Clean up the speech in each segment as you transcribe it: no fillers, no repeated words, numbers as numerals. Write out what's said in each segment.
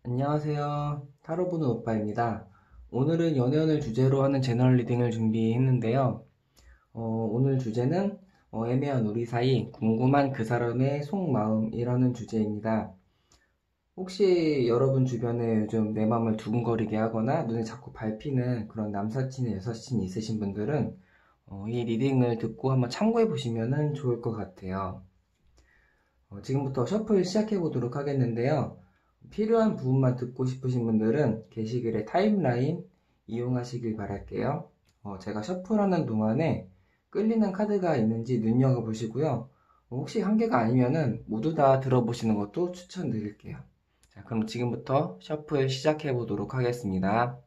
안녕하세요. 타로 보는 오빠입니다. 오늘은 연애운을 주제로 하는 제너럴 리딩을 준비했는데요. 오늘 주제는 애매한 우리 사이 궁금한 그 사람의 속마음이라는 주제입니다. 혹시 여러분 주변에 요즘 내 마음을 두근거리게 하거나 눈에 자꾸 밟히는 그런 남사친, 여사친 있으신 분들은 이 리딩을 듣고 한번 참고해 보시면 좋을 것 같아요. 지금부터 셔플 시작해 보도록 하겠는데요. 필요한 부분만 듣고 싶으신 분들은 게시글에 타임라인 이용하시길 바랄게요. 제가 셔플하는 동안에 끌리는 카드가 있는지 눈여겨보시고요. 혹시 한 개가 아니면은 모두 다 들어보시는 것도 추천드릴게요. 자, 그럼 지금부터 셔플 시작해 보도록 하겠습니다.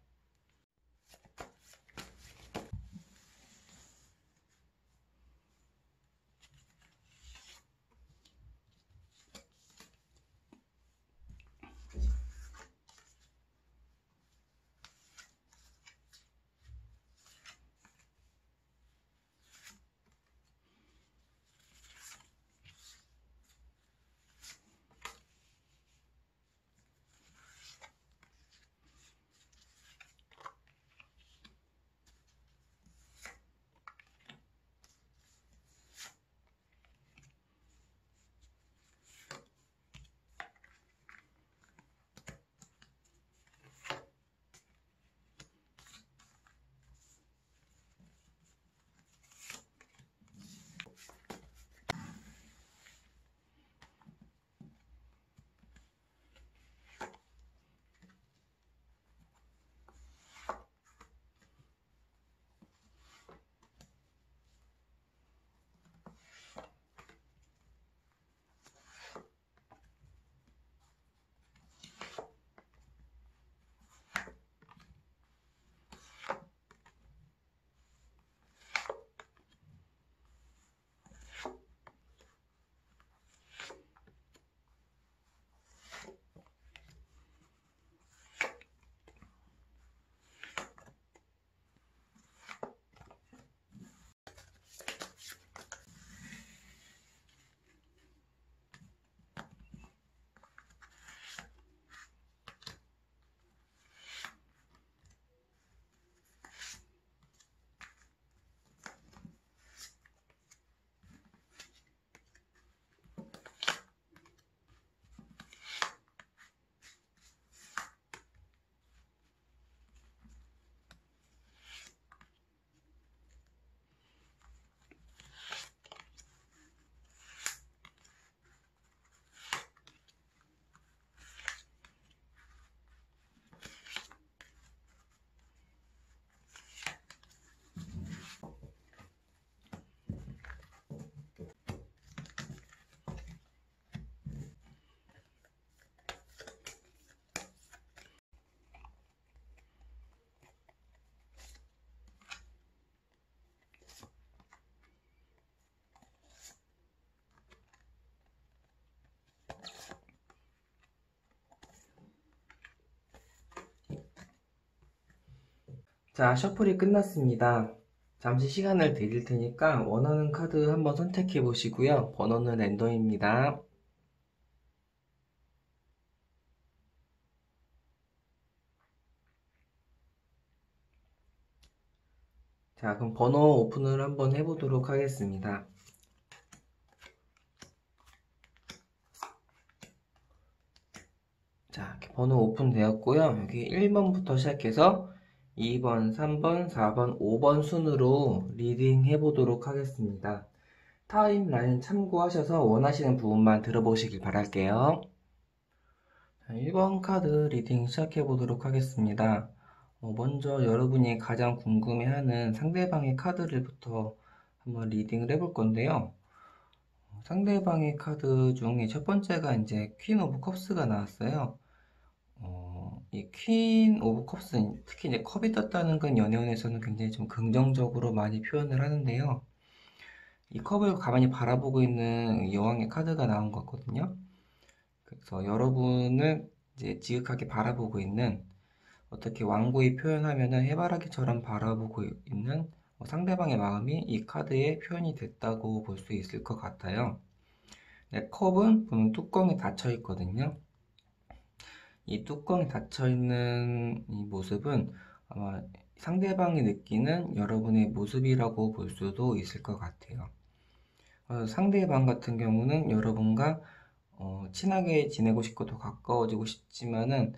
자, 셔플이 끝났습니다. 잠시 시간을 드릴 테니까 원하는 카드 한번 선택해 보시고요. 번호는 랜덤입니다. 자, 그럼 번호 오픈을 한번 해보도록 하겠습니다. 자, 이렇게 번호 오픈되었고요. 여기 1번부터 시작해서 2번, 3번, 4번, 5번 순으로 리딩 해보도록 하겠습니다. 타임라인 참고하셔서 원하시는 부분만 들어보시길 바랄게요. 자, 1번 카드 리딩 시작해보도록 하겠습니다. 먼저 여러분이 가장 궁금해하는 상대방의 카드를부터 한번 리딩을 해볼 건데요. 상대방의 카드 중에 첫 번째가 이제 퀸 오브 컵스가 나왔어요. 이 퀸 오브 컵스, 특히 이제 컵이 떴다는 건 연애운에서는 굉장히 좀 긍정적으로 많이 표현을 하는데요. 이 컵을 가만히 바라보고 있는 여왕의 카드가 나온 것 같거든요. 그래서 여러분을 이제 지극하게 바라보고 있는, 어떻게 완고히 표현하면은 해바라기처럼 바라보고 있는 상대방의 마음이 이 카드에 표현이 됐다고 볼 수 있을 것 같아요. 네, 컵은 보면 뚜껑이 닫혀 있거든요. 이 뚜껑이 닫혀 있는 이 모습은 아마 상대방이 느끼는 여러분의 모습이라고 볼 수도 있을 것 같아요. 상대방 같은 경우는 여러분과 친하게 지내고 싶고 더 가까워지고 싶지만은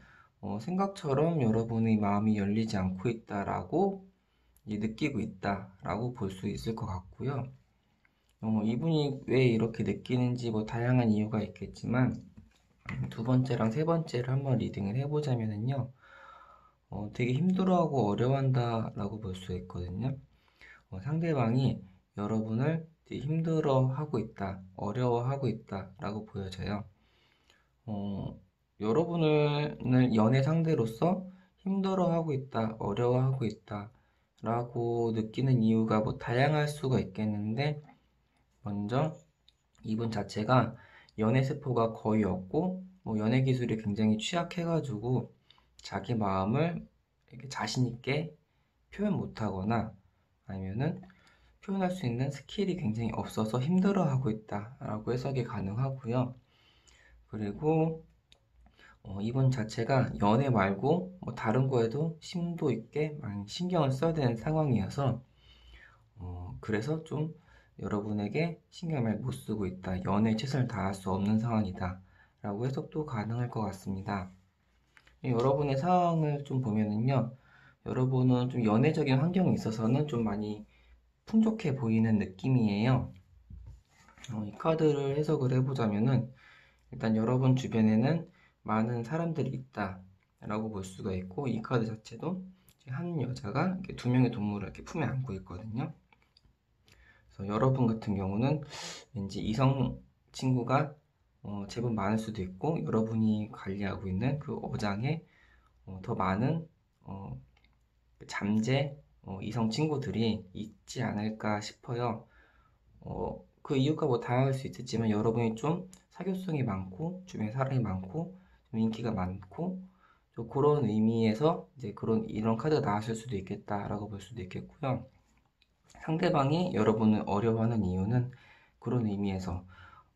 생각처럼 여러분의 마음이 열리지 않고 있다라고 느끼고 있다라고 볼 수 있을 것 같고요. 이분이 왜 이렇게 느끼는지 뭐 다양한 이유가 있겠지만 두 번째랑 세 번째를 한번 리딩을 해보자면은요, 되게 힘들어하고 어려워한다라고 볼 수 있거든요. 상대방이 여러분을 되게 힘들어하고 있다, 어려워하고 있다라고 보여져요. 여러분을 연애 상대로서 힘들어하고 있다, 어려워하고 있다 라고 느끼는 이유가 뭐 다양할 수가 있겠는데, 먼저 이분 자체가 연애 세포가 거의 없고 뭐 연애 기술이 굉장히 취약해가지고 자기 마음을 이렇게 자신 있게 표현 못하거나 아니면은 표현할 수 있는 스킬이 굉장히 없어서 힘들어하고 있다라고 해석이 가능하고요. 그리고 이분 자체가 연애 말고 뭐 다른 거에도 심도 있게 많이 신경을 써야 되는 상황이어서 그래서 좀 여러분에게 신경을 많이 못 쓰고 있다. 연애에 최선을 다할 수 없는 상황이다. 라고 해석도 가능할 것 같습니다. 여러분의 상황을 좀 보면은요. 여러분은 좀 연애적인 환경에 있어서는 좀 많이 풍족해 보이는 느낌이에요. 이 카드를 해석을 해보자면은 일단 여러분 주변에는 많은 사람들이 있다. 라고 볼 수가 있고 이 카드 자체도 한 여자가 이렇게 두 명의 동물을 이렇게 품에 안고 있거든요. 그래서 여러분 같은 경우는 왠지 이성 친구가 제법 많을 수도 있고 여러분이 관리하고 있는 그 어장에 더 많은 잠재 이성 친구들이 있지 않을까 싶어요. 그 이유가 뭐 다양할 수 있겠지만 여러분이 좀 사교성이 많고 주변에 사람이 많고 좀 인기가 많고 좀 그런 의미에서 이제 이런 카드가 나왔을 수도 있겠다라고 볼 수도 있겠고요. 상대방이 여러분을 어려워하는 이유는 그런 의미에서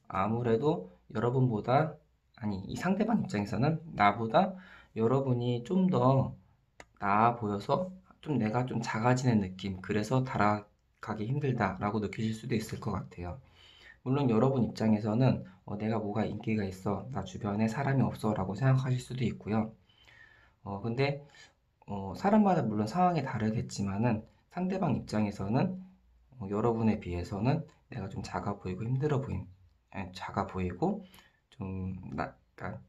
아무래도 여러분보다 아니 이 상대방 입장에서는 나보다 여러분이 좀 더 나아 보여서 좀 내가 좀 작아지는 느낌 그래서 다가가기 힘들다라고 느끼실 수도 있을 것 같아요. 물론 여러분 입장에서는 내가 뭐가 인기가 있어 나 주변에 사람이 없어 라고 생각하실 수도 있고요. 근데 사람마다 물론 상황이 다르겠지만은 상대방 입장에서는 여러분에 비해서는 내가 좀 작아 보이고 힘들어 보임, 작아 보이고 그러니까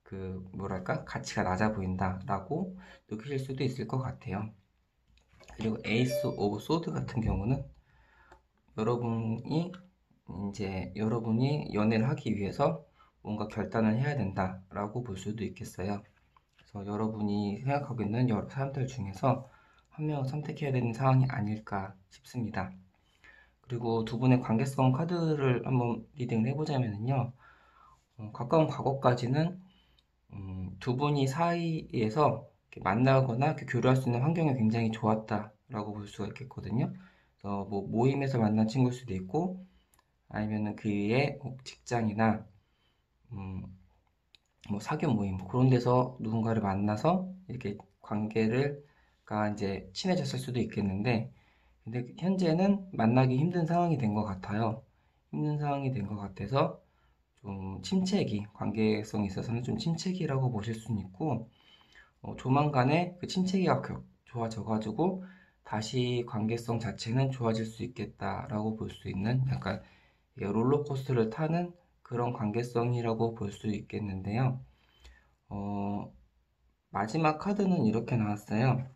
그 뭐랄까 가치가 낮아 보인다라고 느끼실 수도 있을 것 같아요. 그리고 에이스 오브 소드 같은 경우는 여러분이 여러분이 연애를 하기 위해서 뭔가 결단을 해야 된다라고 볼 수도 있겠어요. 그래서 여러분이 생각하고 있는 여러 사람들 중에서 한 명을 선택해야 되는 상황이 아닐까 싶습니다. 그리고 두 분의 관계성 카드를 한번 리딩을 해보자면요. 가까운 과거까지는 두 분이 사이에서 이렇게 만나거나 이렇게 교류할 수 있는 환경이 굉장히 좋았다라고 볼 수가 있겠거든요. 그래서 뭐 모임에서 만난 친구일 수도 있고 아니면은 그 위에 직장이나 음, 뭐 사교 모임 그런 데서 누군가를 만나서 이렇게 관계가 이제 친해졌을 수도 있겠는데 근데 현재는 만나기 힘든 상황이 된 것 같아요. 힘든 상황이 된 것 같아서 좀 침체기, 관계성에 있어서는 좀 침체기라고 보실 수는 있고 조만간에 그 침체기가 좋아져가지고 다시 관계성 자체는 좋아질 수 있겠다라고 볼 수 있는 약간 롤러코스터를 타는 그런 관계성이라고 볼 수 있겠는데요. 어, 마지막 카드는 이렇게 나왔어요.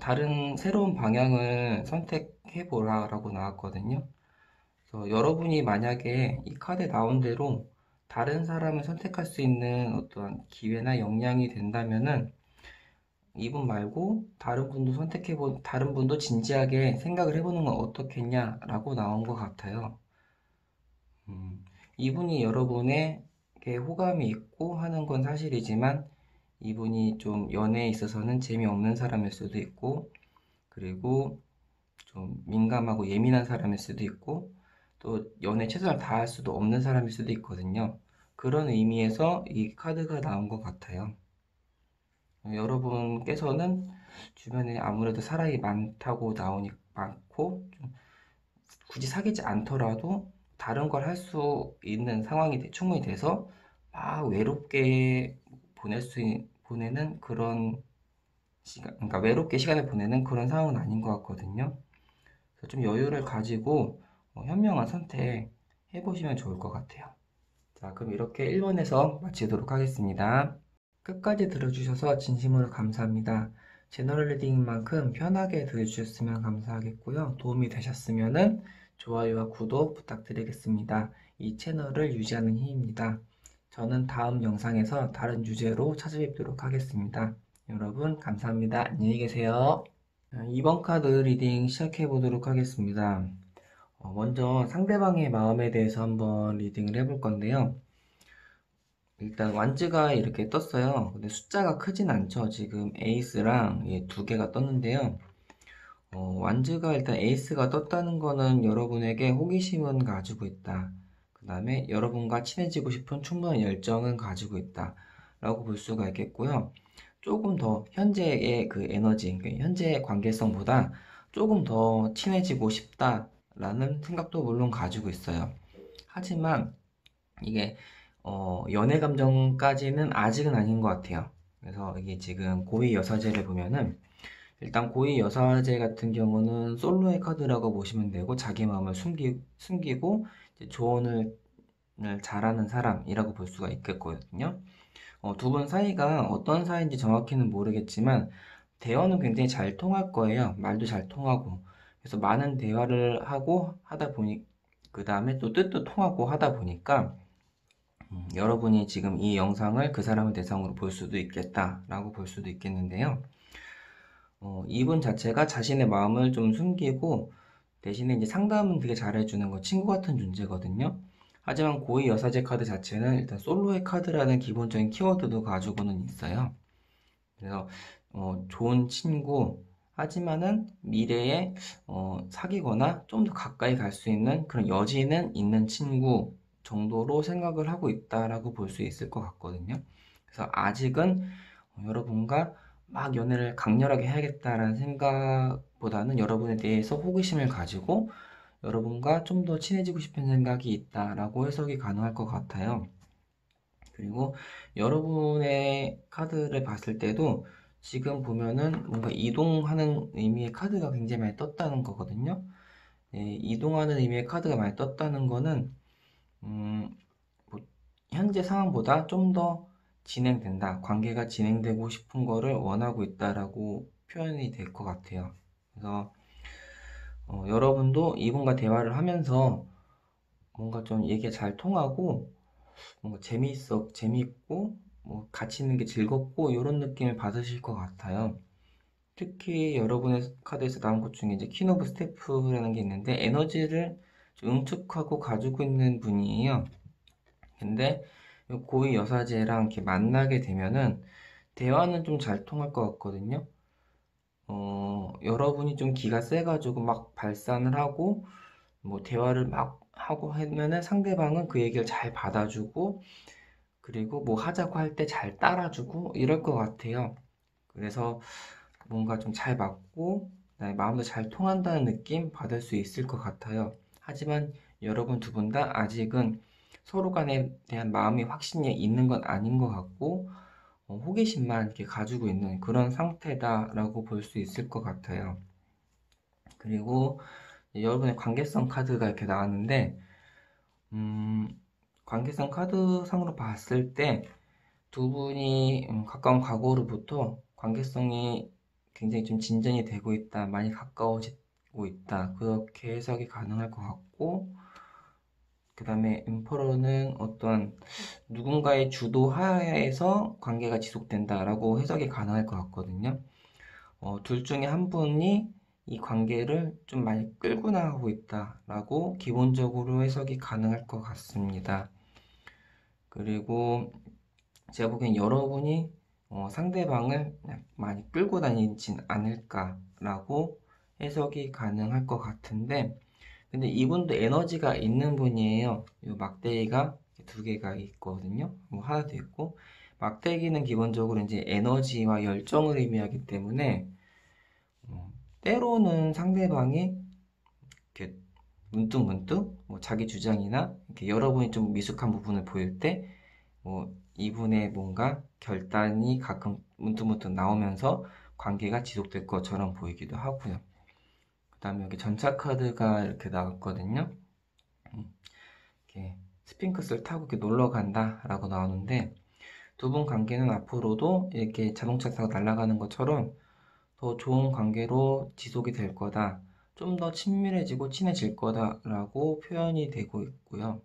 다른 새로운 방향을 선택해보라라고 나왔거든요. 그래서 여러분이 만약에 이 카드에 나온 대로 다른 사람을 선택할 수 있는 어떤 기회나 역량이 된다면은 이분 말고 다른 분도 진지하게 생각을 해보는 건 어떻겠냐라고 나온 것 같아요. 이분이 여러분에게 호감이 있고 하는 건 사실이지만 이분이 좀 연애에 있어서는 재미없는 사람일 수도 있고 그리고 좀 민감하고 예민한 사람일 수도 있고 또 연애 최선을 다할 수도 없는 사람일 수도 있거든요. 그런 의미에서 이 카드가 나온 것 같아요. 여러분께서는 주변에 아무래도 사람이 많다고 나오니 많고 좀 굳이 사귀지 않더라도 다른 걸 할 수 있는 상황이 충분히 돼서 막 외롭게 보내는 그런 시간, 그러니까 외롭게 시간을 보내는 그런 상황은 아닌 것 같거든요. 그래서 좀 여유를 가지고 현명한 선택 해보시면 좋을 것 같아요. 자, 그럼 이렇게 1번에서 마치도록 하겠습니다. 끝까지 들어주셔서 진심으로 감사합니다. 제너럴 리딩인 만큼 편하게 들어주셨으면 감사하겠고요. 도움이 되셨으면 좋아요와 구독 부탁드리겠습니다. 이 채널을 유지하는 힘입니다. 저는 다음 영상에서 다른 주제로 찾아뵙도록 하겠습니다. 여러분 감사합니다. 안녕히 계세요. 2번 카드 리딩 시작해 보도록 하겠습니다. 먼저 상대방의 마음에 대해서 한번 리딩을 해볼 건데요. 일단 완즈가 이렇게 떴어요. 근데 숫자가 크진 않죠. 지금 에이스랑 두 개가 떴는데요. 완즈가 일단 에이스가 떴다는 거는 여러분에게 호기심은 가지고 있다. 그 다음에 여러분과 친해지고 싶은 충분한 열정은 가지고 있다. 라고 볼 수가 있겠고요. 조금 더 현재의 그 에너지, 그러니까 현재의 관계성보다 조금 더 친해지고 싶다라는 생각도 물론 가지고 있어요. 하지만 이게 연애 감정까지는 아직은 아닌 것 같아요. 그래서 이게 지금 고위 여사제를 보면은 일단 고위 여사제 같은 경우는 솔로의 카드라고 보시면 되고 자기 마음을 숨기고 이제 조언을 잘하는 사람이라고 볼 수가 있겠거든요. 두 분 사이가 어떤 사이인지 정확히는 모르겠지만 대화는 굉장히 잘 통할 거예요. 말도 잘 통하고. 그래서 많은 대화를 하고 하다 보니 그 다음에 또 뜻도 통하고 하다 보니까 여러분이 지금 이 영상을 그 사람을 대상으로 볼 수도 있겠다라고 볼 수도 있겠는데요. 이분 자체가 자신의 마음을 좀 숨기고 대신에 이제 상담은 되게 잘해주는 거 친구 같은 존재거든요. 하지만 고위 여사제 카드 자체는 일단 솔로의 카드라는 기본적인 키워드도 가지고는 있어요. 그래서 좋은 친구 하지만은 미래에 사귀거나 좀 더 가까이 갈 수 있는 그런 여지는 있는 친구 정도로 생각을 하고 있다라고 볼 수 있을 것 같거든요. 그래서 아직은 여러분과 막 연애를 강렬하게 해야겠다라는 생각보다는 여러분에 대해서 호기심을 가지고 여러분과 좀 더 친해지고 싶은 생각이 있다라고 해석이 가능할 것 같아요. 그리고 여러분의 카드를 봤을 때도 지금 보면은 뭔가 이동하는 의미의 카드가 굉장히 많이 떴다는 거거든요. 이동하는 의미의 카드가 많이 떴다는 거는 뭐 현재 상황보다 좀 더 진행된다, 관계가 진행되고 싶은 거를 원하고 있다라고 표현이 될 것 같아요. 그래서 여러분도 이분과 대화를 하면서 뭔가 좀 얘기가 잘 통하고 뭔가 재미있고 뭐 같이 있는 게 즐겁고 이런 느낌을 받으실 것 같아요. 특히 여러분의 카드에서 나온 것 중에 이제 퀸 오브 스태프라는 게 있는데 에너지를 좀 응축하고 가지고 있는 분이에요. 근데 고위 여사제랑 이렇게 만나게 되면은 대화는 좀 잘 통할 것 같거든요. 여러분이 좀 기가 세가지고 막 발산을 하고 뭐 대화를 막 하고 하면은 상대방은 그 얘기를 잘 받아주고 그리고 뭐 하자고 할 때 잘 따라주고 이럴 것 같아요. 그래서 뭔가 좀 잘 맞고 그다음에 마음도 잘 통한다는 느낌 받을 수 있을 것 같아요. 하지만 여러분 두 분 다 아직은 서로 간에 대한 마음이 확신이 있는 건 아닌 것 같고 호기심만 이렇게 가지고 있는 그런 상태다라고 볼 수 있을 것 같아요. 그리고 여러분의 관계성 카드가 이렇게 나왔는데 음, 관계성 카드상으로 봤을 때 두 분이 가까운 과거로부터 관계성이 굉장히 좀 진전이 되고 있다, 많이 가까워지고 있다, 그렇게 해석이 가능할 것 같고, 그 다음에 엠퍼러는 어떤 누군가의 주도 하에서 관계가 지속된다라고 해석이 가능할 것 같거든요. 둘 중에 한 분이 이 관계를 좀 많이 끌고 나가고 있다라고 기본적으로 해석이 가능할 것 같습니다. 그리고 제가 보기엔 여러분이 상대방을 많이 끌고 다니진 않을까라고 해석이 가능할 것 같은데 근데 이분도 에너지가 있는 분이에요. 이 막대기가 두 개가 있거든요. 뭐 하나도 있고, 막대기는 기본적으로 이제 에너지와 열정을 의미하기 때문에 때로는 상대방이 이렇게 문득문득 뭐 자기 주장이나 이렇게 여러분이 좀 미숙한 부분을 보일 때 이분의 뭔가 결단이 가끔 문득문득 나오면서 관계가 지속될 것처럼 보이기도 하고요. 그 다음에 여기 전차 카드가 이렇게 나왔거든요. 이렇게 스핑크스를 타고 이렇게 놀러 간다 라고 나오는데, 두 분 관계는 앞으로도 이렇게 자동차 타고 날아가는 것처럼 더 좋은 관계로 지속이 될 거다, 좀 더 친밀해지고 친해질 거다라고 표현이 되고 있고요.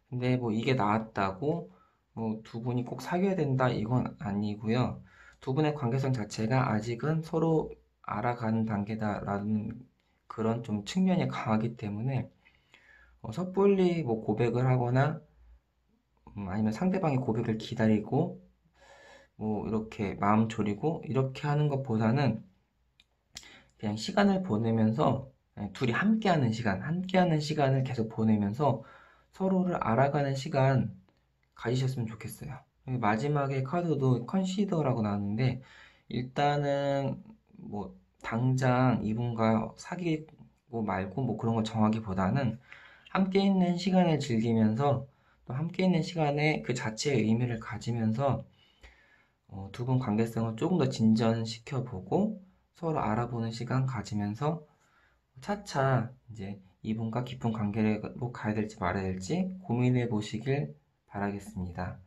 근데 뭐 이게 나왔다고 뭐 두 분이 꼭 사귀어야 된다 이건 아니고요. 두 분의 관계성 자체가 아직은 서로 알아가는 단계다라는 그런 좀 측면이 강하기 때문에 섣불리 뭐 고백을 하거나 아니면 상대방의 고백을 기다리고 뭐 이렇게 마음 졸이고 이렇게 하는 것보다는 그냥 시간을 보내면서 둘이 함께하는 시간을 계속 보내면서 서로를 알아가는 시간 가지셨으면 좋겠어요. 마지막에 카드도 컨시더라고 나왔는데, 일단은 뭐 당장 이분과 사귀고 말고 뭐 그런 걸 정하기보다는 함께 있는 시간을 즐기면서 또 함께 있는 시간에 그 자체의 의미를 가지면서 두 분 관계성을 조금 더 진전시켜보고 서로 알아보는 시간 가지면서 차차 이제 이분과 깊은 관계로 가야 될지 말아야 될지 고민해 보시길 바라겠습니다.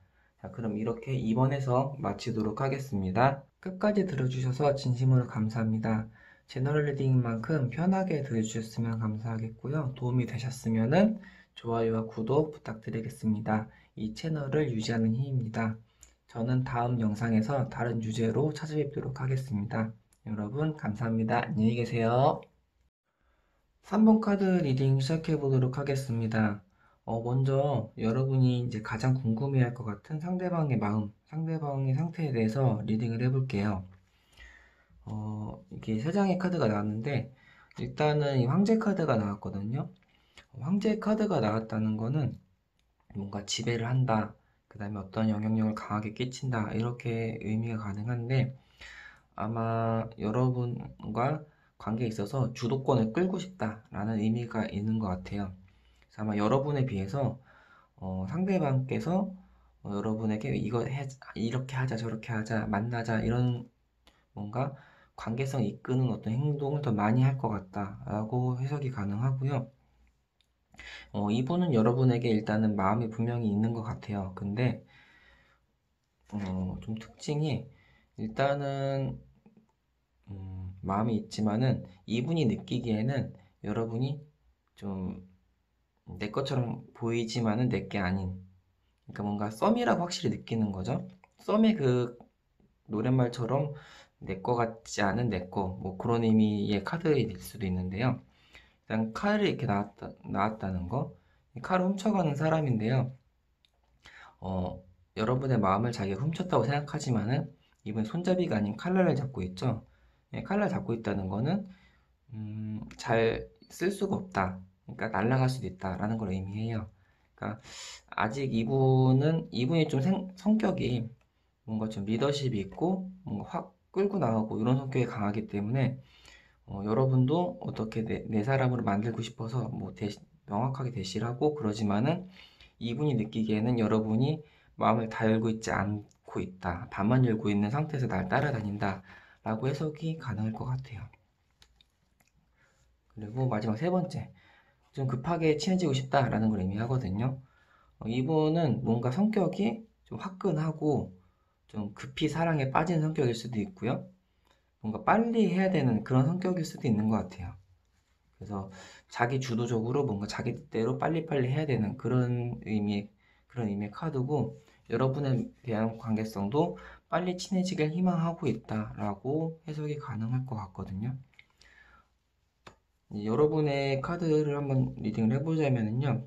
자, 그럼 이렇게 2번에서 마치도록 하겠습니다. 끝까지 들어주셔서 진심으로 감사합니다. 제너럴 리딩인 만큼 편하게 들어주셨으면 감사하겠고요. 도움이 되셨으면 좋아요와 구독 부탁드리겠습니다. 이 채널을 유지하는 힘입니다. 저는 다음 영상에서 다른 주제로 찾아뵙도록 하겠습니다. 여러분 감사합니다. 안녕히 계세요. 3번 카드 리딩 시작해 보도록 하겠습니다. 먼저 여러분이 이제 가장 궁금해할 것 같은 상대방의 마음, 상대방의 상태에 대해서 리딩을 해볼게요. 이게 세 장의 카드가 나왔는데, 일단은 이 황제 카드가 나왔거든요. 황제 카드가 나왔다는 거는 뭔가 지배를 한다, 그 다음에 어떤 영향력을 강하게 끼친다, 이렇게 의미가 가능한데, 아마 여러분과 관계에 있어서 주도권을 끌고 싶다라는 의미가 있는 것 같아요. 그래서 아마 여러분에 비해서 상대방께서 여러분에게 이렇게 하자, 저렇게 하자, 만나자, 이런 뭔가 관계성 이끄는 어떤 행동을 더 많이 할 것 같다라고 해석이 가능하고요. 이분은 여러분에게 일단은 마음이 분명히 있는 것 같아요. 근데 좀 특징이 일단은 마음이 있지만은 이분이 느끼기에는 여러분이 좀 내 것처럼 보이지만은 내 게 아닌, 그러니까 뭔가 썸이라고 확실히 느끼는 거죠. 썸의 그 노랫말처럼 내 거 같지 않은 내 거, 뭐 그런 의미의 카드일 수도 있는데요. 일단 칼이 이렇게 나왔다는 거, 이 칼을 훔쳐가는 사람인데요. 여러분의 마음을 자기가 훔쳤다고 생각하지만은 이분 손잡이가 아닌 칼날을 잡고 있죠. 칼날 잡고 있다는 거는 잘 쓸 수가 없다. 그러니까 날아갈 수도 있다라는 걸 의미해요. 그러니까 아직 이분이 좀 성격이 뭔가 좀 리더십이 있고 뭔가 확 끌고 나가고 이런 성격이 강하기 때문에 여러분도 어떻게 내 사람으로 만들고 싶어서 뭐 명확하게 대시를 하고 그러지만은 이분이 느끼기에는 여러분이 마음을 다 열고 있지 않고 있다, 반만 열고 있는 상태에서 날 따라다닌다 라고 해석이 가능할 것 같아요. 그리고 마지막 세 번째, 좀 급하게 친해지고 싶다라는 걸 의미하거든요. 이분은 뭔가 성격이 좀 화끈하고 좀 급히 사랑에 빠진 성격일 수도 있고요. 뭔가 빨리 해야 되는 그런 성격일 수도 있는 것 같아요. 그래서 자기 주도적으로 뭔가 자기 뜻대로 빨리빨리 해야 되는 그런 의미의 카드고, 여러분에 대한 관계성도 빨리 친해지길 희망하고 있다라고 해석이 가능할 것 같거든요. 여러분의 카드를 한번 리딩을 해보자면요.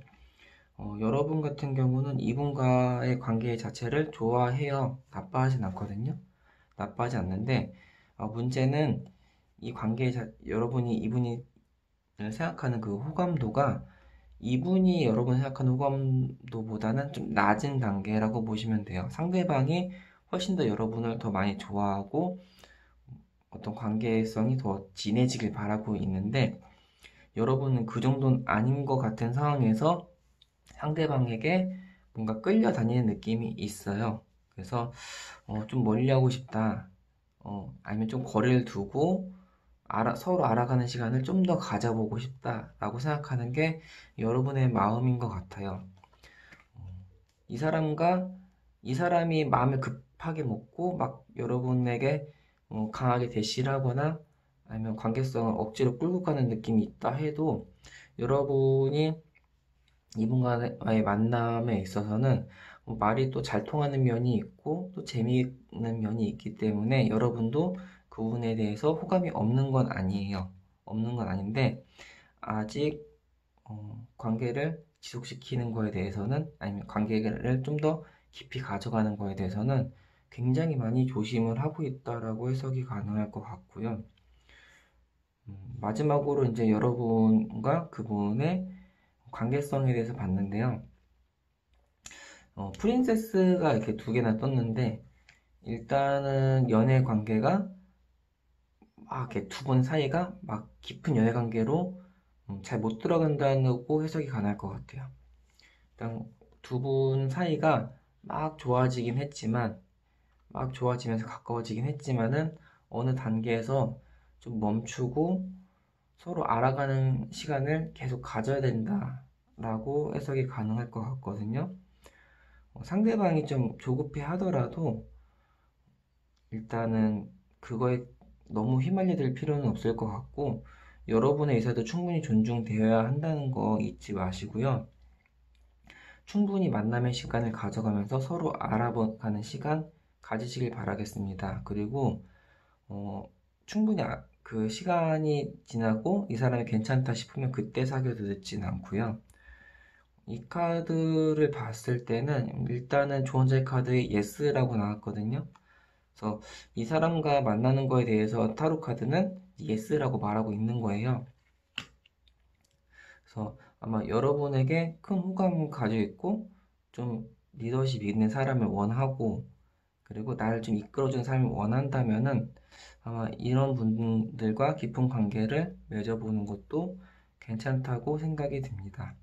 여러분 같은 경우는 이분과의 관계 자체를 좋아해요. 나빠하진 않거든요. 나빠하지 않는데, 문제는 이 관계 여러분이 이분이 생각하는 그 호감도가 이분이 여러분 생각하는 호감도보다는 좀 낮은 단계라고 보시면 돼요. 상대방이 훨씬 더 여러분을 더 많이 좋아하고 어떤 관계성이 더 진해지길 바라고 있는데 여러분은 그 정도는 아닌 것 같은 상황에서 상대방에게 뭔가 끌려다니는 느낌이 있어요. 그래서 좀 멀리하고 싶다. 아니면 좀 거리를 두고 서로 알아가는 시간을 좀 더 가져보고 싶다라고 생각하는 게 여러분의 마음인 것 같아요. 이 사람과 이 사람이 마음을 급하게 먹고 막 여러분에게 강하게 대시를 하거나 아니면 관계성을 억지로 끌고 가는 느낌이 있다 해도 여러분이 이분과의 만남에 있어서는 말이 또 잘 통하는 면이 있고 또 재미있는 면이 있기 때문에 여러분도 그분에 대해서 호감이 없는 건 아니에요. 없는 건 아닌데 아직 관계를 지속시키는 거에 대해서는 아니면 관계를 좀 더 깊이 가져가는 거에 대해서는 굉장히 많이 조심을 하고 있다라고 해석이 가능할 것 같고요. 마지막으로 이제 여러분과 그분의 관계성에 대해서 봤는데요. 프린세스가 이렇게 두 개나 떴는데 일단은 연애 관계가 막 이렇게 두 분 사이가 막 깊은 연애 관계로 잘 못 들어간다고 해석이 가능할 것 같아요. 일단 두 분 사이가 막 좋아지긴 했지만 막 좋아지면서 가까워지긴 했지만은 어느 단계에서 좀 멈추고 서로 알아가는 시간을 계속 가져야 된다라고 해석이 가능할 것 같거든요. 상대방이 좀 조급해 하더라도 일단은 그거에 너무 휘말려들 필요는 없을 것 같고 여러분의 의사도 충분히 존중되어야 한다는 거 잊지 마시고요. 충분히 만남의 시간을 가져가면서 서로 알아가는 시간 가지시길 바라겠습니다. 그리고 충분히 그 시간이 지나고 이 사람이 괜찮다 싶으면 그때 사귀어도 늦진 않고요. 이 카드를 봤을 때는 일단은 조언자의 카드에 예스라고 나왔거든요. 그래서 이 사람과 만나는 거에 대해서 타로 카드는 예스라고 말하고 있는 거예요. 그래서 아마 여러분에게 큰 호감을 가지고 있고 좀 리더십 있는 사람을 원하고 그리고 나를 좀 이끌어주는 사람을 원한다면은 아마 이런 분들과 깊은 관계를 맺어보는 것도 괜찮다고 생각이 듭니다.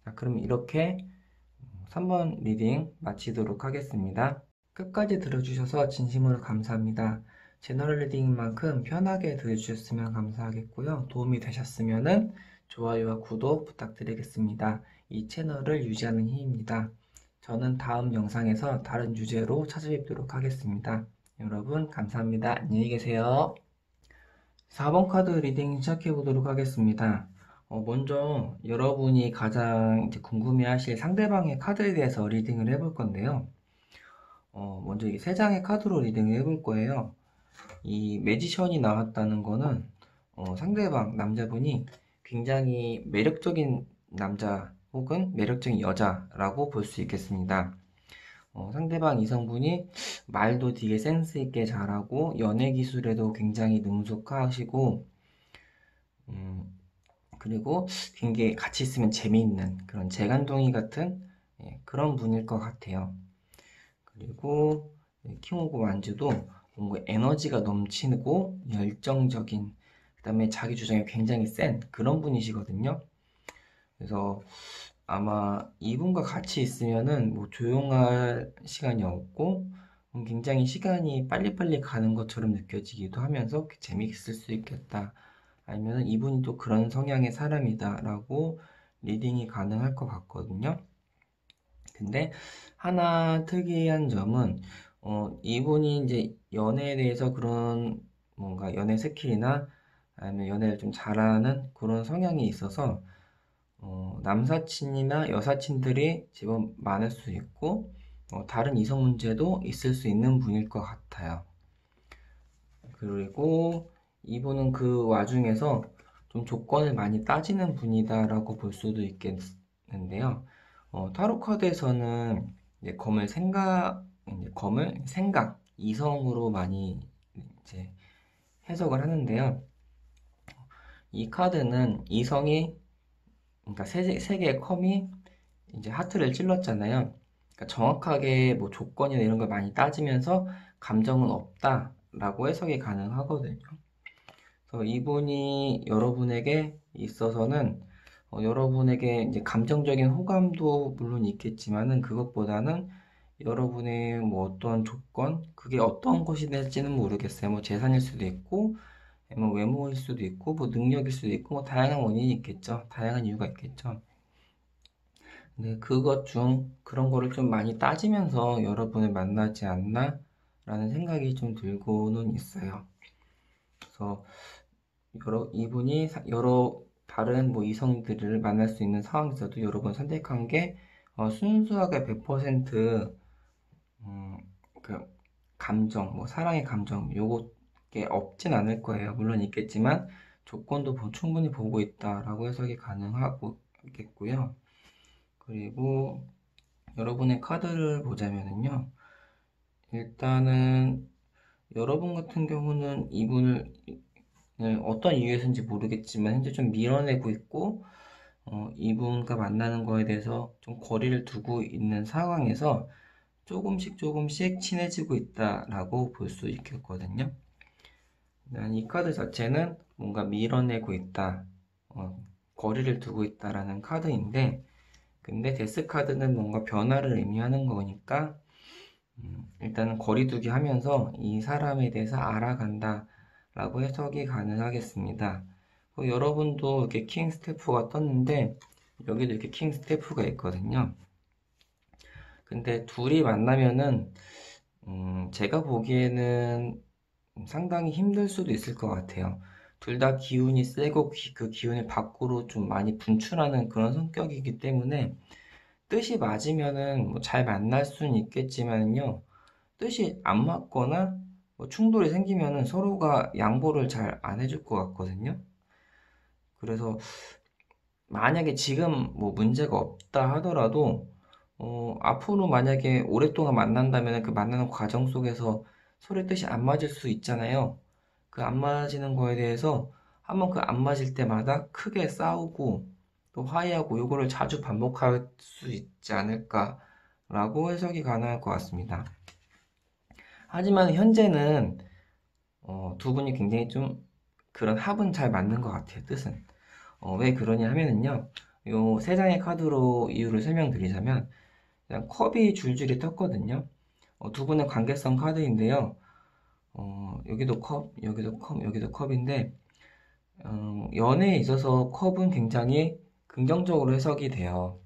자, 그럼 이렇게 3번 리딩 마치도록 하겠습니다. 끝까지 들어주셔서 진심으로 감사합니다. 제너럴 리딩인 만큼 편하게 들어주셨으면 감사하겠고요. 도움이 되셨으면 좋아요와 구독 부탁드리겠습니다. 이 채널을 유지하는 힘입니다. 저는 다음 영상에서 다른 주제로 찾아뵙도록 하겠습니다. 여러분 감사합니다. 안녕히 계세요. 4번 카드 리딩 시작해 보도록 하겠습니다. 먼저 여러분이 가장 이제 궁금해하실 상대방의 카드에 대해서 리딩을 해볼 건데요. 먼저 이 세 장의 카드로 리딩을 해볼 거예요. 이 매지션이 나왔다는 거는 상대방 남자분이 굉장히 매력적인 남자 혹은 매력적인 여자라고 볼 수 있겠습니다. 상대방 이성분이 말도 되게 센스 있게 잘하고 연애 기술에도 굉장히 능숙하시고 그리고 굉장히 같이 있으면 재미있는 그런 재간둥이 같은 그런 분일 것 같아요. 그리고 킹오브 완주도 뭔가 에너지가 넘치고 열정적인 그 다음에 자기 주장이 굉장히 센 그런 분이시거든요. 그래서 아마 이분과 같이 있으면은 뭐 조용할 시간이 없고 굉장히 시간이 빨리빨리 가는 것처럼 느껴지기도 하면서 재미있을 수 있겠다. 아니면 이분이 또 그런 성향의 사람이다라고 리딩이 가능할 것 같거든요. 근데 하나 특이한 점은 이분이 이제 연애에 대해서 그런 뭔가 연애 스킬이나 아니면 연애를 좀 잘하는 그런 성향이 있어서 남사친이나 여사친들이 제법 많을 수 있고 다른 이성 문제도 있을 수 있는 분일 것 같아요. 그리고 이분은 그 와중에서 좀 조건을 많이 따지는 분이다라고 볼 수도 있겠는데요. 타로 카드에서는 이제 검을 생각, 이성으로 많이 이제 해석을 하는데요. 이 카드는 이성이 그러니까 세 개의 컴이 이제 하트를 찔렀잖아요. 그러니까 정확하게 뭐 조건이나 이런 걸 많이 따지면서 감정은 없다라고 해석이 가능하거든요. 그래서 이분이 여러분에게 있어서는 여러분에게 이제 감정적인 호감도 물론 있겠지만은 그것보다는 여러분의 뭐 어떤 조건, 그게 어떤 것이 될지는 모르겠어요. 뭐 재산일 수도 있고, 뭐 외모일 수도 있고, 뭐 능력일 수도 있고, 뭐 다양한 원인이 있겠죠. 다양한 이유가 있겠죠. 근데 그것 중 그런 거를 좀 많이 따지면서 여러분을 만나지 않나? 라는 생각이 좀 들고는 있어요. 그래서 이분이 여러 다른 뭐 이성들을 만날 수 있는 상황에서도 여러분 선택한 게 순수하게 100% 그 감정, 뭐 사랑의 감정 요게 없진 않을 거예요. 물론 있겠지만 조건도 충분히 보고 있다라고 해석이 가능하겠고요. 그리고 여러분의 카드를 보자면은요. 일단은 여러분 같은 경우는 이분을 어떤 이유에서인지 모르겠지만 현재 좀 밀어내고 있고 이분과 만나는 거에 대해서 좀 거리를 두고 있는 상황에서 조금씩 친해지고 있다라고 볼 수 있겠거든요. 이 카드 자체는 뭔가 밀어내고 있다, 거리를 두고 있다라는 카드인데, 근데 데스 카드는 뭔가 변화를 의미하는 거니까 일단은 거리두기 하면서 이 사람에 대해서 알아간다 라고 해석이 가능하겠습니다. 여러분도 이렇게 킹 스태프가 떴는데 여기도 이렇게 킹 스태프가 있거든요. 근데 둘이 만나면은 제가 보기에는 상당히 힘들 수도 있을 것 같아요. 둘 다 기운이 세고 그 기운을 밖으로 좀 많이 분출하는 그런 성격이기 때문에 뜻이 맞으면은 뭐잘 만날 수는 있겠지만요. 뜻이 안 맞거나 뭐 충돌이 생기면은 서로가 양보를 잘 안 해줄 것 같거든요. 그래서 만약에 지금 뭐 문제가 없다 하더라도 앞으로 만약에 오랫동안 만난다면 그 만나는 과정 속에서 서로의 뜻이 안 맞을 수 있잖아요. 그 안 맞는 거에 대해서 한번 그 안 맞을 때마다 크게 싸우고 또 화해하고 요거를 자주 반복할 수 있지 않을까라고 해석이 가능할 것 같습니다. 하지만 현재는 두 분이 굉장히 좀 그런 합은 잘 맞는 것 같아요, 뜻은. 왜 그러냐 하면은요, 요 세 장의 카드로 이유를 설명드리자면, 그냥 컵이 줄줄이 떴거든요. 두 분의 관계성 카드인데요. 여기도 컵, 여기도 컵, 여기도 컵인데, 연애에 있어서 컵은 굉장히 긍정적으로 해석이 돼요.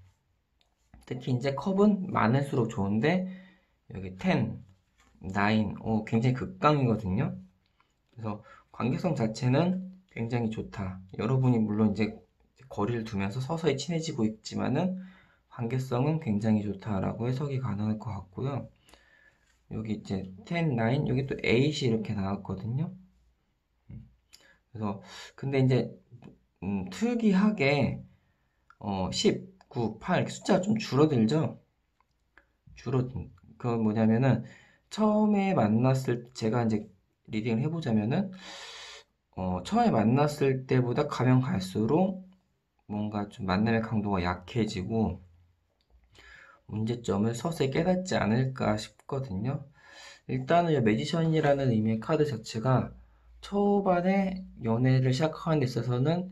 특히 이제 컵은 많을수록 좋은데, 여기 10, 9, 굉장히 극강이거든요. 그래서 관계성 자체는 굉장히 좋다. 여러분이 물론 이제 거리를 두면서 서서히 친해지고 있지만은 관계성은 굉장히 좋다라고 해석이 가능할 것 같고요. 여기 이제 10, 9, 여기 또 8이 이렇게 나왔거든요. 그래서 근데 이제 특이하게 10, 9, 8 이렇게 숫자가 좀 줄어들죠. 그건 뭐냐면은 처음에 만났을 제가 이제 리딩을 해보자면은 처음에 만났을 때보다 가면 갈수록 뭔가 좀 만남의 강도가 약해지고 문제점을 서서히 깨닫지 않을까 싶거든요. 일단은 이 매지션이라는 의미의 카드 자체가 초반에 연애를 시작하는 데 있어서는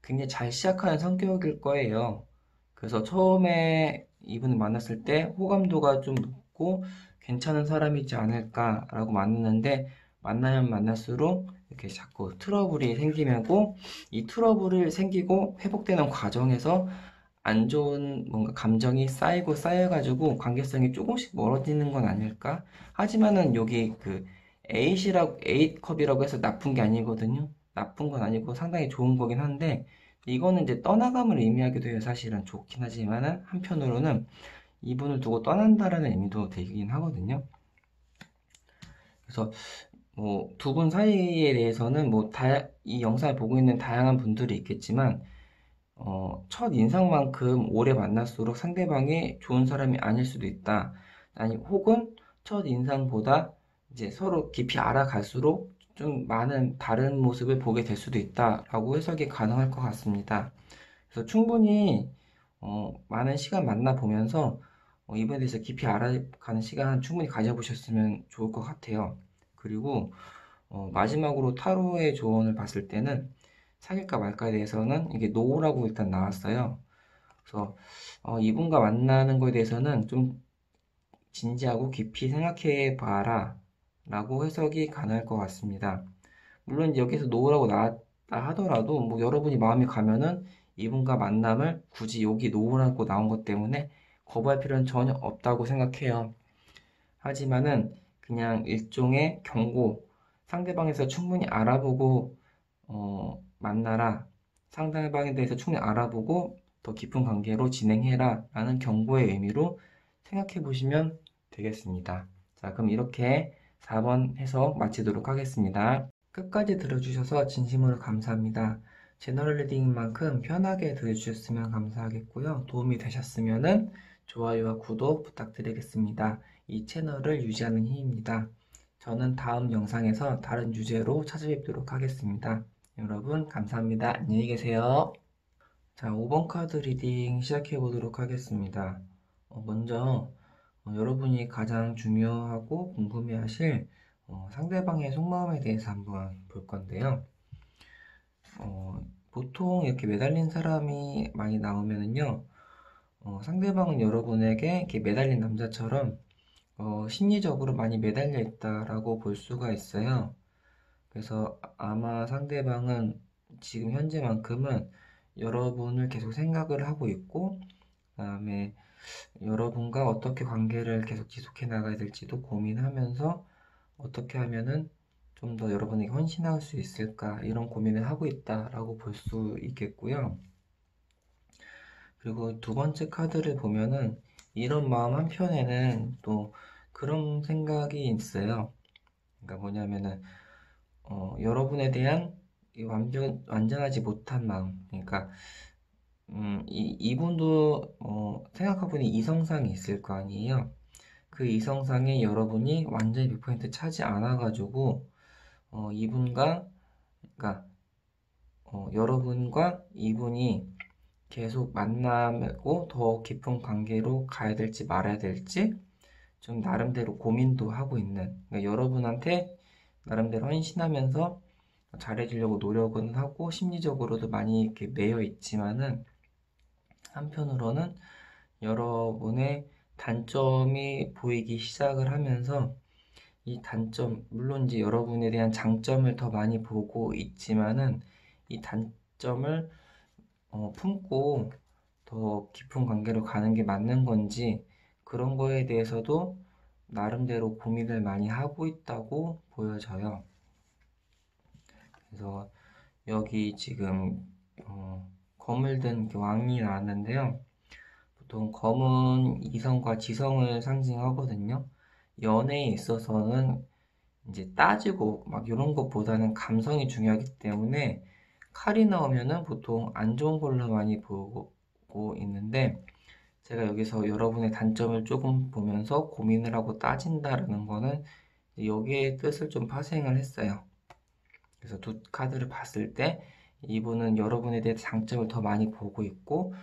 굉장히 잘 시작하는 성격일 거예요. 그래서 처음에 이분을 만났을 때 호감도가 좀 높고 괜찮은 사람이지 않을까라고 만났는데 만나면 만날수록 이렇게 자꾸 트러블이 생기고 이 트러블을 생기고 회복되는 과정에서 안 좋은 뭔가 감정이 쌓이고 쌓여가지고 관계성이 조금씩 멀어지는 건 아닐까? 하지만은 여기 그 에잇컵이라고 해서 나쁜 게 아니거든요. 나쁜 건 아니고 상당히 좋은 거긴 한데 이거는 이제 떠나감을 의미하기도 해요. 사실은 좋긴 하지만은 한편으로는 이분을 두고 떠난다라는 의미도 되긴 하거든요. 그래서 뭐 두 분 사이에 대해서는 이 영상을 보고 있는 다양한 분들이 있겠지만 첫 인상만큼 오래 만날수록 상대방이 좋은 사람이 아닐 수도 있다. 아니 혹은 첫 인상보다 이제 서로 깊이 알아갈수록 좀 많은 다른 모습을 보게 될 수도 있다라고 해석이 가능할 것 같습니다. 그래서 충분히 많은 시간 만나보면서 이분에 대해서 깊이 알아가는 시간 충분히 가져보셨으면 좋을 것 같아요. 그리고 마지막으로 타로의 조언을 봤을 때는 사귈까 말까에 대해서는 이게 노라고 일단 나왔어요. 그래서 이분과 만나는 거에 대해서는 좀 진지하고 깊이 생각해 봐라 라고 해석이 가능할 것 같습니다. 물론 여기서 노라고 나왔다 하더라도 뭐 여러분이 마음이 가면은 이분과 만남을 굳이 여기 노라고 나온 것 때문에 거부할 필요는 전혀 없다고 생각해요. 하지만은 그냥 일종의 경고, 상대방에서 충분히 알아보고 만나라. 상대방에 대해서 충분히 알아보고 더 깊은 관계로 진행해라 라는 경고의 의미로 생각해 보시면 되겠습니다. 자, 그럼 이렇게 4번 해석 마치도록 하겠습니다. 끝까지 들어주셔서 진심으로 감사합니다. 제너럴 리딩인 만큼 편하게 들어주셨으면 감사하겠고요. 도움이 되셨으면 좋아요와 구독 부탁드리겠습니다. 이 채널을 유지하는 힘입니다. 저는 다음 영상에서 다른 주제로 찾아뵙도록 하겠습니다. 여러분 감사합니다. 안녕히 계세요. 자, 5번 카드 리딩 시작해 보도록 하겠습니다. 먼저 여러분이 가장 중요하고 궁금해하실 상대방의 속마음에 대해서 한번 볼 건데요. 보통 이렇게 매달린 사람이 많이 나오면은요, 상대방은 여러분에게 이렇게 매달린 남자처럼 심리적으로 많이 매달려 있다라고 볼 수가 있어요. 그래서 아마 상대방은 지금 현재만큼은 여러분을 계속 생각을 하고 있고, 그다음에 여러분과 어떻게 관계를 계속 지속해 나가야 될지도 고민하면서 어떻게 하면은 좀 더 여러분에게 헌신할 수 있을까 이런 고민을 하고 있다라고 볼 수 있겠고요. 그리고 두 번째 카드를 보면은 이런 마음 한편에는 또 그런 생각이 있어요. 그러니까 뭐냐면은 여러분에 대한 이 완전하지 못한 마음. 그러니까 이분도 생각해보니 이성상이 있을 거 아니에요. 그 이성상에 여러분이 완전히 100% 차지 않아가지고 이분과 그러니까 여러분과 이분이 계속 만나고 더 깊은 관계로 가야 될지 말아야 될지 좀 나름대로 고민도 하고 있는 그러니까 여러분한테 나름대로 헌신하면서 잘해주려고 노력은 하고 심리적으로도 많이 이렇게 매여 있지만은 한편으로는 여러분의 단점이 보이기 시작을 하면서 이 단점, 물론 이제 여러분에 대한 장점을 더 많이 보고 있지만은 이 단점을 품고 더 깊은 관계로 가는 게 맞는 건지 그런 거에 대해서도 나름대로 고민을 많이 하고 있다고 보여져요. 그래서 여기 지금 검을 든 왕이 나왔는데요. 보통 검은 이성과 지성을 상징하거든요. 연애에 있어서는 이제 따지고 막 이런 것보다는 감성이 중요하기 때문에 칼이 나오면은 보통 안 좋은 걸로 많이 보고 있는데 제가 여기서 여러분의 단점을 조금 보면서 고민을 하고 따진다라는 거는 여기에 뜻을 좀 파생을 했어요. 그래서 두 카드를 봤을 때 이분은 여러분에 대해 장점을 더 많이 보고 있고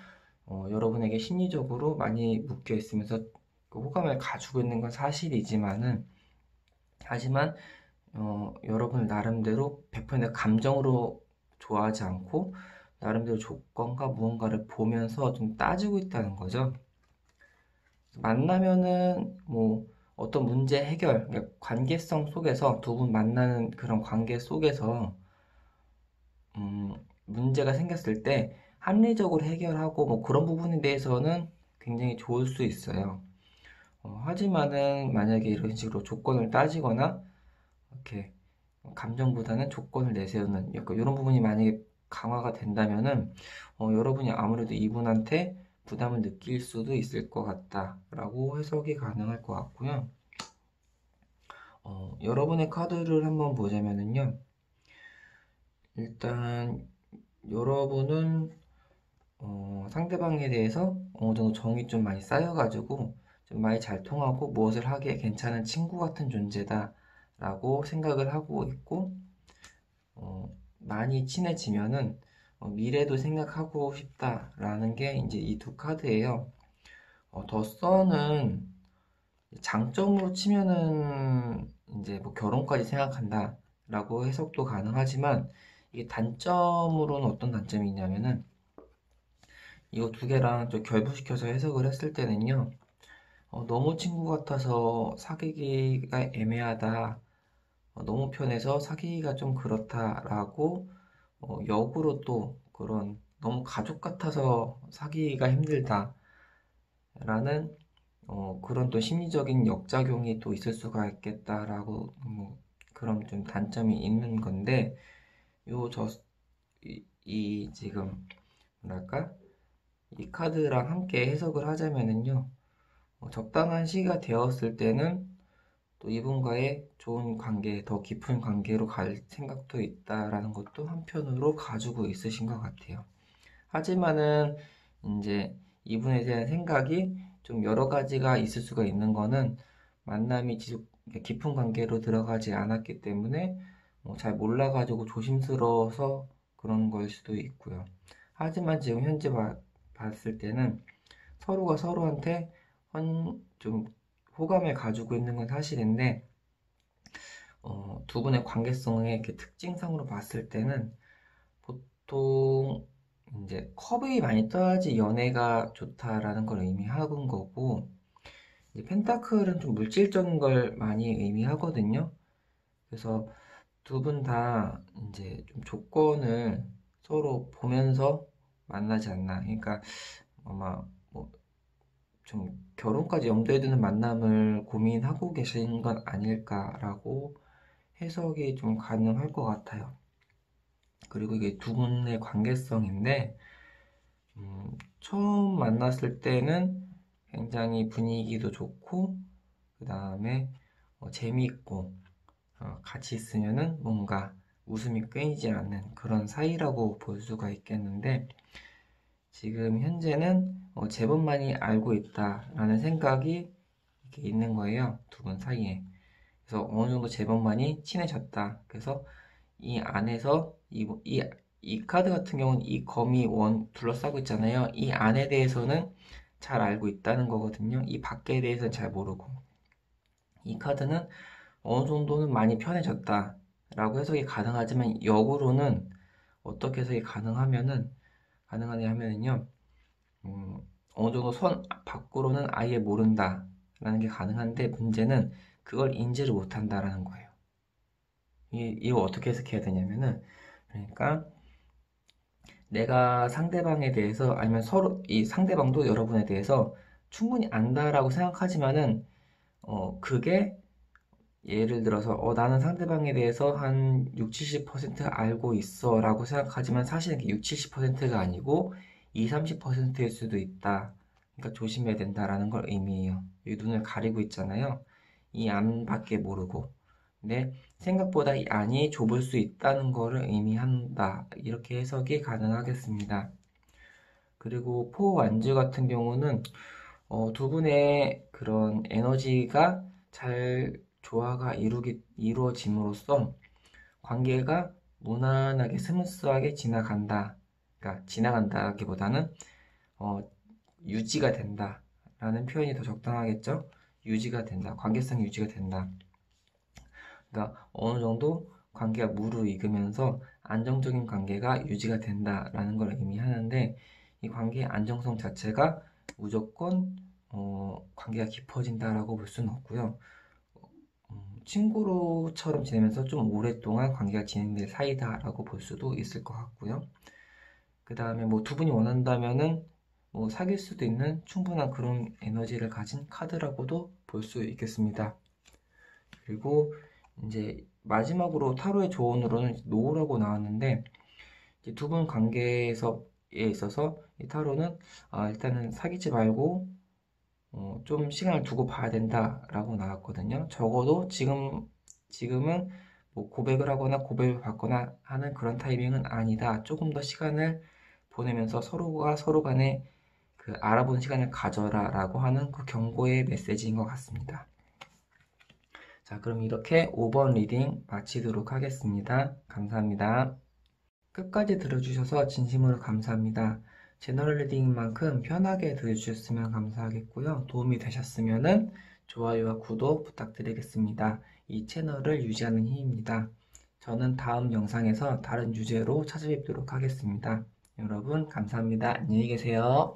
여러분에게 심리적으로 많이 묶여 있으면서 그 호감을 가지고 있는 건 사실이지만은 하지만 여러분을 나름대로 100% 감정으로 좋아하지 않고 나름대로 조건과 무언가를 보면서 좀 따지고 있다는 거죠. 만나면은 뭐 어떤 문제 해결, 그러니까 관계성 속에서 두 분 만나는 그런 관계 속에서 문제가 생겼을 때 합리적으로 해결하고 뭐 그런 부분에 대해서는 굉장히 좋을 수 있어요. 하지만은 만약에 이런 식으로 조건을 따지거나 이렇게 감정보다는 조건을 내세우는 약간 이런 부분이 만약에 강화가 된다면은 여러분이 아무래도 이분한테 부담을 느낄 수도 있을 것 같다라고 해석이 가능할 것 같고요. 여러분의 카드를 한번 보자면은요. 일단 여러분은 상대방에 대해서 어느 정도 정이 좀 많이 쌓여가지고 좀 많이 잘 통하고 무엇을 하기에 괜찮은 친구 같은 존재다라고 생각을 하고 있고 많이 친해지면은 미래도 생각하고 싶다라는 게 이제 이 두 카드예요. 더 선은 장점으로 치면은 이제 뭐 결혼까지 생각한다라고 해석도 가능하지만 이게 단점으로는 어떤 단점이 있냐면은 이거 두 개랑 좀 결부시켜서 해석을 했을 때는요. 너무 친구 같아서 사귀기가 애매하다. 너무 편해서 사귀기가 좀 그렇다라고 역으로 또 그런 너무 가족 같아서 사귀기가 힘들다라는 그런 또 심리적인 역작용이 또 있을 수가 있겠다라고 그런 좀 단점이 있는 건데 요 이 지금 뭐랄까 이 카드랑 함께 해석을 하자면은요 적당한 시기가 되었을 때는 또 이분과의 좋은 관계, 더 깊은 관계로 갈 생각도 있다라는 것도 한편으로 가지고 있으신 것 같아요. 하지만은 이제 이분에 대한 생각이 좀 여러 가지가 있을 수가 있는 거는 만남이 지속 깊은 관계로 들어가지 않았기 때문에 잘 몰라가지고 조심스러워서 그런 걸 수도 있고요. 하지만 지금 현재 봤을 때는 서로가 서로한테 좀 호감을 가지고 있는 건 사실인데 두 분의 관계성의 이렇게 특징상으로 봤을 때는 보통 이제 컵이 많이 떠야지 연애가 좋다라는 걸 의미하는 거고 이제 펜타클은 좀 물질적인 걸 많이 의미하거든요. 그래서 두 분 다 이제 좀 조건을 서로 보면서 만나지 않나. 그러니까 아마 뭐 좀 결혼까지 염두에 두는 만남을 고민하고 계신 건 아닐까라고 해석이 좀 가능할 것 같아요. 그리고 이게 두 분의 관계성인데, 처음 만났을 때는 굉장히 분위기도 좋고, 그 다음에 재미있고, 같이 있으면은 뭔가 웃음이 끊이지 않는 그런 사이라고 볼 수가 있겠는데, 지금 현재는 제법 많이 알고 있다라는 생각이 이렇게 있는 거예요. 두 분 사이에. 그래서 어느 정도 제법 많이 친해졌다. 그래서 이 안에서 이 카드 같은 경우는 이 검이 둘러싸고 있잖아요. 이 안에 대해서는 잘 알고 있다는 거거든요. 이 밖에 대해서는 잘 모르고. 이 카드는 어느 정도는 많이 편해졌다. 라고 해석이 가능하지만 역으로는 어떻게 해석이 가능하냐 하면은요. 어느 정도 선 밖으로는 아예 모른다. 라는 게 가능한데 문제는 그걸 인지를 못한다라는 거예요. 이거 어떻게 해석해야 되냐면은 그러니까 내가 상대방에 대해서 아니면 서로 이 상대방도 여러분에 대해서 충분히 안다라고 생각하지만은 그게 예를 들어서 나는 상대방에 대해서 한 6, 70% 알고 있어라고 생각하지만 사실은 6, 70%가 아니고 2, 30%일 수도 있다. 그러니까 조심해야 된다라는 걸 의미해요. 이 눈을 가리고 있잖아요. 이 안밖에 모르고. 근데 생각보다 이 안이 좁을 수 있다는 것을 의미한다. 이렇게 해석이 가능하겠습니다. 그리고 포 완주 같은 경우는 두 분의 그런 에너지가 잘 조화가 이루어짐으로써 관계가 무난하게 스무스하게 지나간다. 그러니까 지나간다기보다는 어, 유지가 된다. 라는 표현이 더 적당하겠죠? 유지가 된다. 관계성이 유지가 된다. 그러니까 어느 정도 관계가 무르익으면서 안정적인 관계가 유지가 된다라는 걸 의미하는데 이 관계의 안정성 자체가 무조건 관계가 깊어진다라고 볼 수는 없고요. 친구로처럼 지내면서 좀 오랫동안 관계가 진행될 사이다라고 볼 수도 있을 것 같고요. 그 다음에 뭐 두 분이 원한다면은 뭐 사귈 수도 있는 충분한 그런 에너지를 가진 카드라고도 볼 수 있겠습니다. 그리고 이제 마지막으로 타로의 조언으로는 노라고 나왔는데 두 분 관계에서에 있어서 이 타로는 일단은 사귀지 말고 좀 시간을 두고 봐야 된다라고 나왔거든요. 적어도 지금은 뭐 고백을 하거나 고백을 받거나 하는 그런 타이밍은 아니다. 조금 더 시간을 보내면서 서로가 서로 간에 그 알아보는 시간을 가져라라고 하는 그 경고의 메시지인 것 같습니다. 자, 그럼 이렇게 5번 리딩 마치도록 하겠습니다. 감사합니다. 끝까지 들어주셔서 진심으로 감사합니다. 제너럴 리딩인 만큼 편하게 들어주셨으면 감사하겠고요. 도움이 되셨으면 좋아요와 구독 부탁드리겠습니다. 이 채널을 유지하는 힘입니다. 저는 다음 영상에서 다른 주제로 찾아뵙도록 하겠습니다. 여러분 감사합니다. 안녕히 계세요.